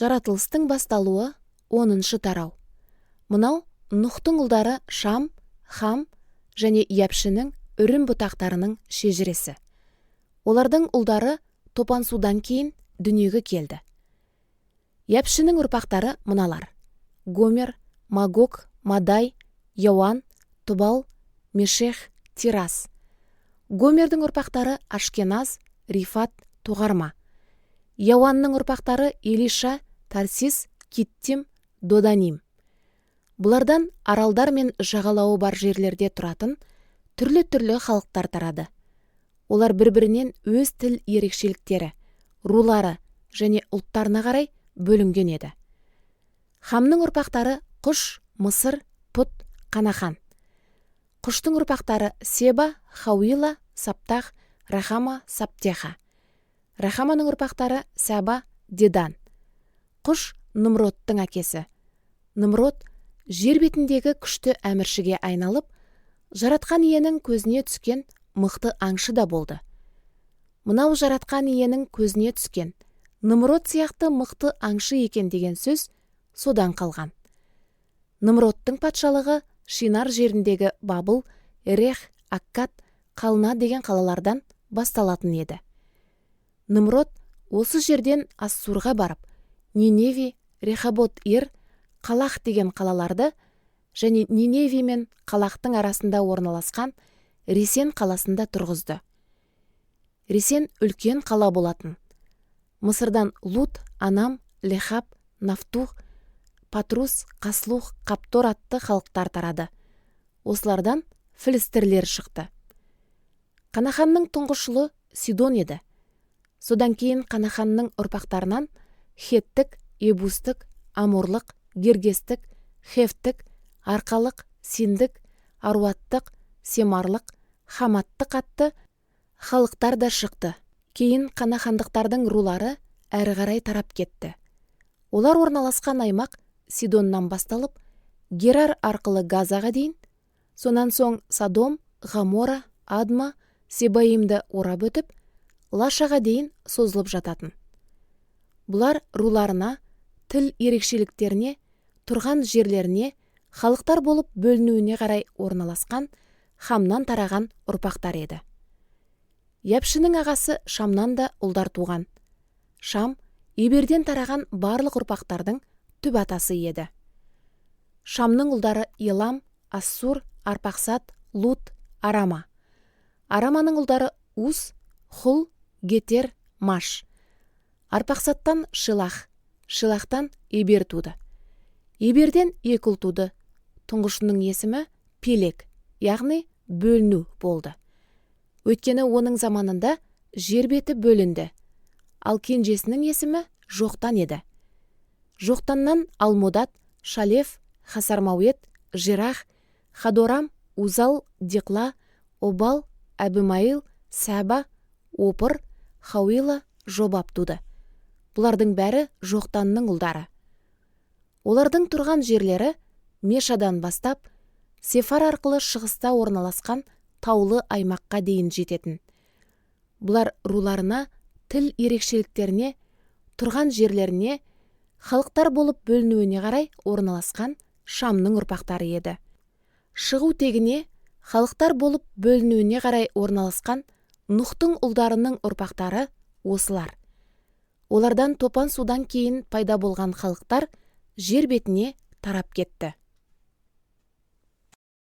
Жаратылыстың басталуы 10-шы тарау. Мынау Нұхтың ұлдары Шам, Хам және Япшінің үрім бұтақтарының шежіресі. Олардың ұлдары топан судан кейін дүниеге келді. Япшінің ұрпақтары мыналар: Гомер, Магог, Мадай, Яуан, Тубал, Мешех, Тирас. Гомердің ұрпақтары Ашкеназ, Рифат, Тоғарма. Яуанның ұрпақтары Илиша, Тарсис, Киттим, Доданим. Бұлардан аралдар мен жағалауы бар жерлерде тұратын түрлі-түрлі халықтар тарады. Олар бір-бірінен өз тіл ерекшеліктері, рулары және ұлттарына қарай бөлінген еді. Хамның ұрпақтары Құш, Мысыр, Пұт, Қанахан. Құштың ұрпақтары Себа, Хауила, Саптах, Рахама, Саптеха. Рахаманың ұрпақтары Саба, Дедан. Құш Нымродтың әкесі. Нымрод жер бетіндегі күшті әміршіге айналып, жаратқан иенің көзіне түскен мықты аңшы да болды. Мынау жаратқан иенің көзіне түскен Нымрод сияқты мықты аңшы екен деген сөз содан қалған. Нымродтың патшалығы Шинар жеріндегі Бабыл, Эрех, Аккад, Қална деген қалалардан басталатын еді. Нымрод осы жерден Ассурға барып, Ниневи, Рехабот-Ир, Қалах деген қалаларды және Ниневи мен Қалахтың арасында орналасқан Ресен қаласында тұрғызды. Ресен үлкен қала болатын. Мысырдан Лут, Анам, Лехаб, Нафтух, Патрус, Қаслух, Қаптор атты халықтар тарады. Осылардан филистерлер шықты. Қанаханның тұңғышылы Сидон еді. Содан кейін Қанаханның ұрпақтарынан Хеттік, Ебустік, Аморлық, Гергестік, Хевтік, Арқалық, Синдік, Аруаттық, Семарлық, Хаматтық атты халықтар да шықты. Кейін Қанахандықтардың рулары әрі қарай тарап кетті. Олар орналасқан аймақ Сидоннан басталып, Герар арқылы Газаға дейін, сонан соң Содом, Ғамора, Адма, Себаимді орап өтіп, Лашаға дейін созылып жататын. Бұлар руларына, тіл ерекшеліктеріне, тұрған жерлеріне, халықтар болып бөлінуіне қарай орналасқан Хамнан тараған ұрпақтар еді. Япшының ағасы Шамнан да ұлдар туған. Шам Иберден тараған барлық ұрпақтардың түп атасы еді. Шамның ұлдары Елам, Ассур, Арпақсат, Лут, Арама. Араманың ұлдары Ус, Хул, Гетер, Маш. Арпақсаттан Шилах, Шилахтан Ибер туды. Иберден екі ұл туды. Тұңғышының есімі Пелек, яғни бөліну болды. Өйткені оның заманында жер беті бөлінді. Ал кенжесінің есімі Жоқтан еді. Жоқтаннан Алмодат, Шалеф, Хасармаует, Жирах, Хадорам, Узал, Диқла, Обал, Әбімаил, Сәба, Опыр, Хауила, Жобап туды. Бұлардың бәрі Жоқтанның ұлдары. Олардың тұрған жерлері Мешадан бастап, Сефар арқылы шығыста орналасқан таулы аймаққа дейін жететін. Бұлар руларына, тіл ерекшеліктеріне, тұрған жерлеріне, халықтар болып бөлінуіне қарай орналасқан Шамның ұрпақтары еді. Шығу тегіне, халықтар болып бөлінуіне қарай орналасқан Нұхтың ұлдарының ұрпақтары осылар. Олардан топан судан кейін пайда болған халықтар жер бетіне тарап кетті.